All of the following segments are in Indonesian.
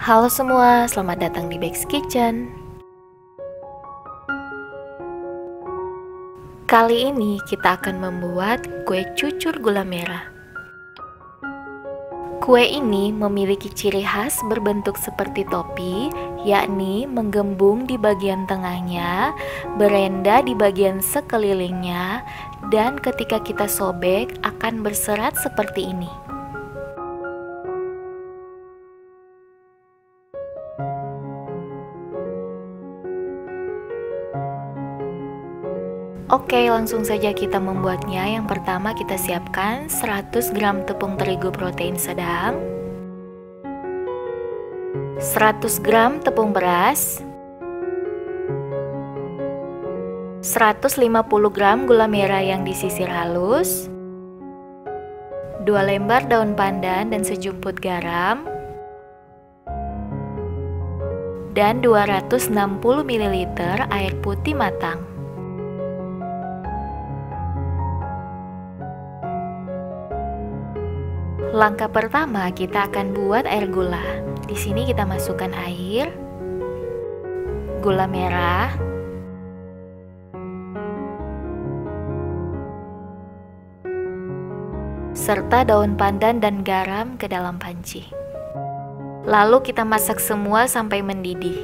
Halo semua, selamat datang di Bex Kitchen. Kali ini kita akan membuat kue cucur gula merah. Kue ini memiliki ciri khas berbentuk seperti topi, yakni menggembung di bagian tengahnya, berenda di bagian sekelilingnya, dan ketika kita sobek akan berserat seperti ini. Oke, langsung saja kita membuatnya. Yang pertama kita siapkan 100 gram tepung terigu protein sedang, 100 gram tepung beras, 150 gram gula merah yang disisir halus, 2 lembar daun pandan dan sejumput garam, dan 260 ml air putih matang. Langkah pertama kita akan buat air gula. Di sini kita masukkan air, gula merah, serta daun pandan dan garam ke dalam panci. Lalu kita masak semua sampai mendidih.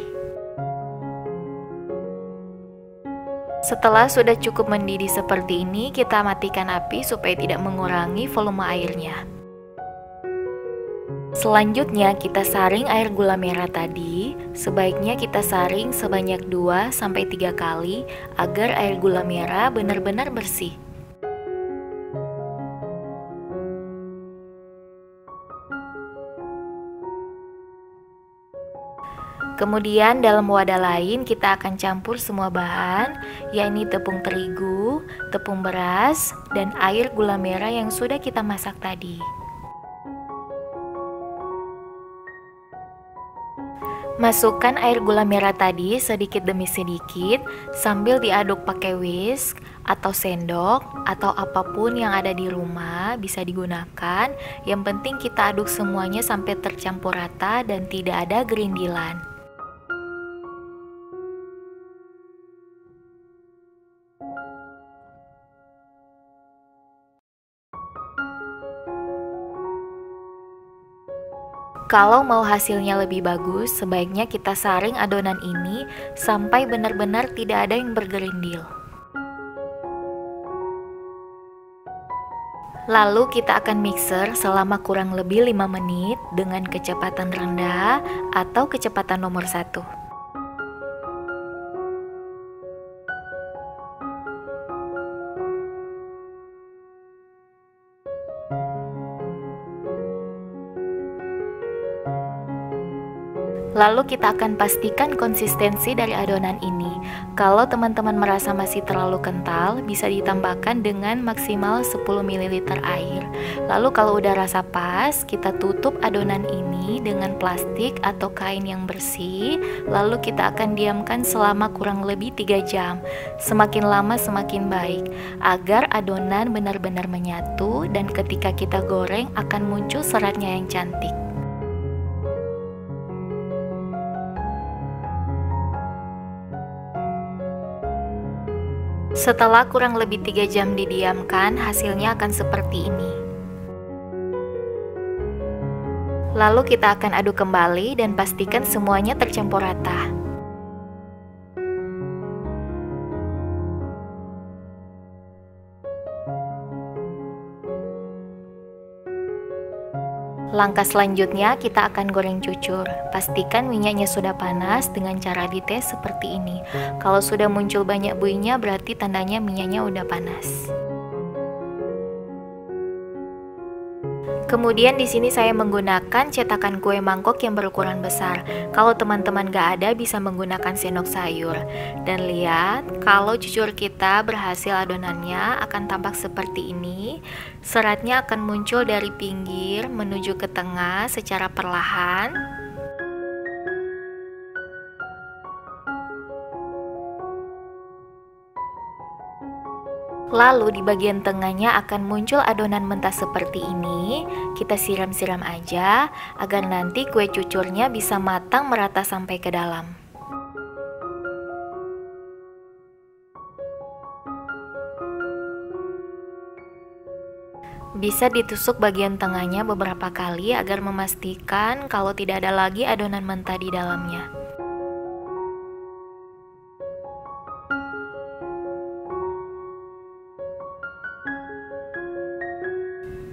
Setelah sudah cukup mendidih seperti ini, kita matikan api supaya tidak mengurangi volume airnya. Selanjutnya kita saring air gula merah tadi. Sebaiknya kita saring sebanyak 2-3 kali agar air gula merah benar-benar bersih. Kemudian dalam wadah lain kita akan campur semua bahan, yakni tepung terigu, tepung beras, dan air gula merah yang sudah kita masak tadi. Masukkan air gula merah tadi sedikit demi sedikit sambil diaduk pakai whisk atau sendok atau apapun yang ada di rumah bisa digunakan. Yang penting kita aduk semuanya sampai tercampur rata dan tidak ada gerindilan. Kalau mau hasilnya lebih bagus, sebaiknya kita saring adonan ini sampai benar-benar tidak ada yang bergerindil. Lalu kita akan mixer selama kurang lebih 5 menit dengan kecepatan rendah atau kecepatan nomor 1. Lalu kita akan pastikan konsistensi dari adonan ini. Kalau teman-teman merasa masih terlalu kental, bisa ditambahkan dengan maksimal 10 ml air. Lalu kalau udah rasa pas, kita tutup adonan ini dengan plastik atau kain yang bersih. Lalu kita akan diamkan selama kurang lebih 3 jam. Semakin lama semakin baik, agar adonan benar-benar menyatu dan ketika kita goreng akan muncul seratnya yang cantik. Setelah kurang lebih 3 jam didiamkan, hasilnya akan seperti ini. Lalu kita akan aduk kembali dan pastikan semuanya tercampur rata. Langkah selanjutnya kita akan goreng cucur. Pastikan minyaknya sudah panas dengan cara dites seperti ini. Kalau sudah muncul banyak buihnya berarti tandanya minyaknya udah panas. Kemudian di sini saya menggunakan cetakan kue mangkok yang berukuran besar. Kalau teman-teman gak ada bisa menggunakan sendok sayur. Dan lihat, kalau cucur kita berhasil adonannya akan tampak seperti ini. Seratnya akan muncul dari pinggir menuju ke tengah secara perlahan. Lalu di bagian tengahnya akan muncul adonan mentah seperti ini. Kita siram-siram aja agar nanti kue cucurnya bisa matang merata sampai ke dalam. Bisa ditusuk bagian tengahnya beberapa kali agar memastikan kalau tidak ada lagi adonan mentah di dalamnya.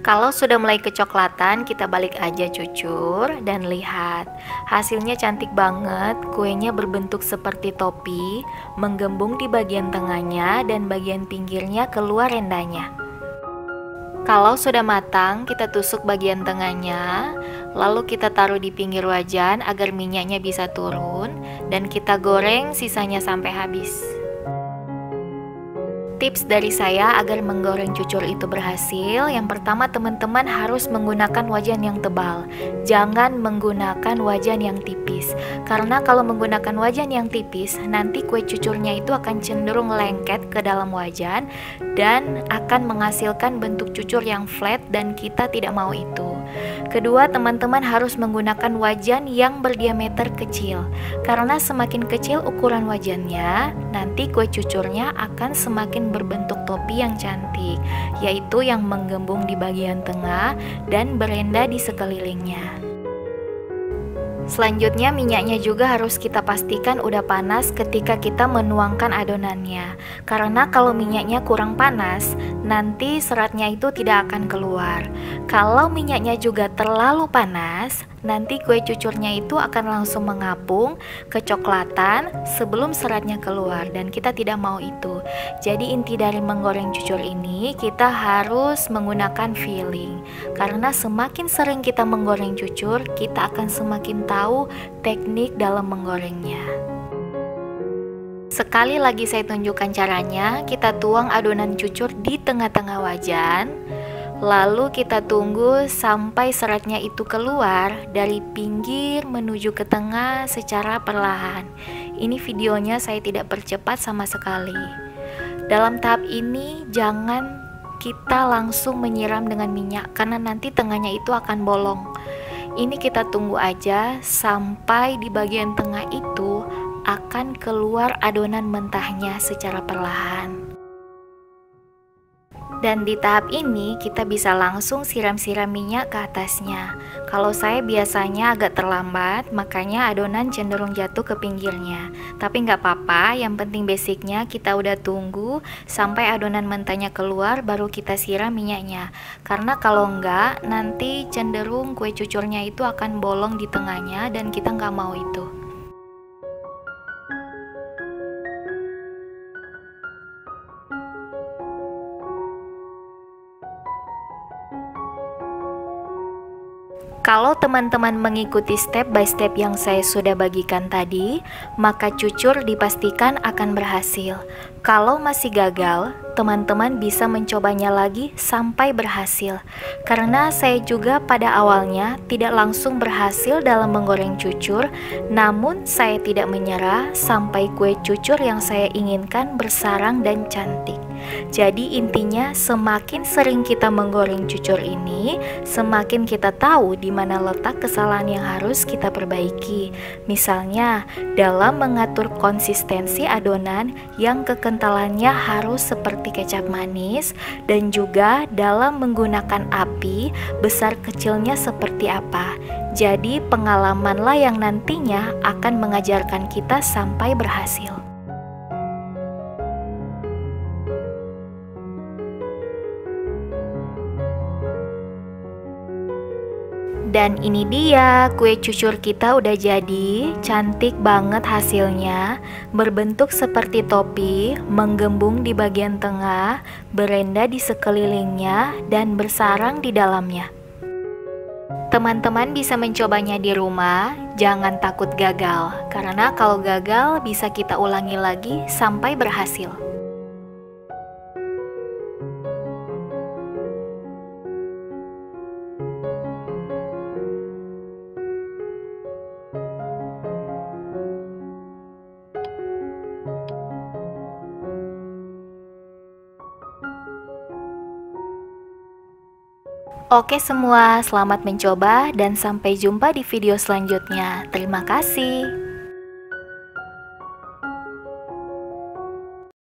Kalau sudah mulai kecoklatan, kita balik aja cucur dan lihat. Hasilnya cantik banget, kuenya berbentuk seperti topi, menggembung di bagian tengahnya dan bagian pinggirnya keluar rendahnya. Kalau sudah matang, kita tusuk bagian tengahnya, lalu kita taruh di pinggir wajan agar minyaknya bisa turun, dan kita goreng sisanya sampai habis. Tips dari saya agar menggoreng cucur itu berhasil, yang pertama teman-teman harus menggunakan wajan yang tebal. Jangan menggunakan wajan yang tipis. Karena kalau menggunakan wajan yang tipis, nanti kue cucurnya itu akan cenderung lengket ke dalam wajan dan akan menghasilkan bentuk cucur yang flat dan kita tidak mau itu. Kedua, teman-teman harus menggunakan wajan yang berdiameter kecil. Karena semakin kecil ukuran wajannya, nanti kue cucurnya akan semakin berbentuk topi yang cantik, yaitu yang menggembung di bagian tengah dan berenda di sekelilingnya. Selanjutnya minyaknya juga harus kita pastikan udah panas ketika kita menuangkan adonannya. Karena kalau minyaknya kurang panas, nanti seratnya itu tidak akan keluar. Kalau minyaknya juga terlalu panas, nanti kue cucurnya itu akan langsung mengapung, kecoklatan sebelum seratnya keluar dan kita tidak mau itu. Jadi inti dari menggoreng cucur ini, kita harus menggunakan feeling. Karena semakin sering kita menggoreng cucur, kita akan semakin tahu teknik dalam menggorengnya. Sekali lagi saya tunjukkan caranya. Kita tuang adonan cucur di tengah-tengah wajan, lalu kita tunggu sampai seratnya itu keluar dari pinggir menuju ke tengah secara perlahan. Ini videonya saya tidak percepat sama sekali. Dalam tahap ini jangan kita langsung menyiram dengan minyak karena nanti tengahnya itu akan bolong. Ini kita tunggu aja sampai di bagian tengah itu akan keluar adonan mentahnya secara perlahan. Dan di tahap ini kita bisa langsung siram-siram minyak ke atasnya. Kalau saya biasanya agak terlambat, makanya adonan cenderung jatuh ke pinggirnya. Tapi nggak apa-apa, yang penting basicnya kita udah tunggu sampai adonan mentahnya keluar baru kita siram minyaknya. Karena kalau nggak, nanti cenderung kue cucurnya itu akan bolong di tengahnya dan kita nggak mau itu. Kalau teman-teman mengikuti step by step yang saya sudah bagikan tadi, maka cucur dipastikan akan berhasil. Kalau masih gagal, teman-teman bisa mencobanya lagi sampai berhasil. Karena saya juga pada awalnya tidak langsung berhasil dalam menggoreng cucur, namun saya tidak menyerah sampai kue cucur yang saya inginkan bersarang dan cantik. Jadi intinya semakin sering kita menggoreng cucur ini, semakin kita tahu di mana letak kesalahan yang harus kita perbaiki. Misalnya, dalam mengatur konsistensi adonan yang kekentalannya harus seperti kecap manis, dan juga dalam menggunakan api besar kecilnya seperti apa. Jadi pengalamanlah yang nantinya akan mengajarkan kita sampai berhasil. Dan ini dia, kue cucur kita udah jadi, cantik banget hasilnya, berbentuk seperti topi, menggembung di bagian tengah, berenda di sekelilingnya, dan bersarang di dalamnya. Teman-teman bisa mencobanya di rumah, jangan takut gagal, karena kalau gagal bisa kita ulangi lagi sampai berhasil. Oke semua, selamat mencoba dan sampai jumpa di video selanjutnya. Terima kasih.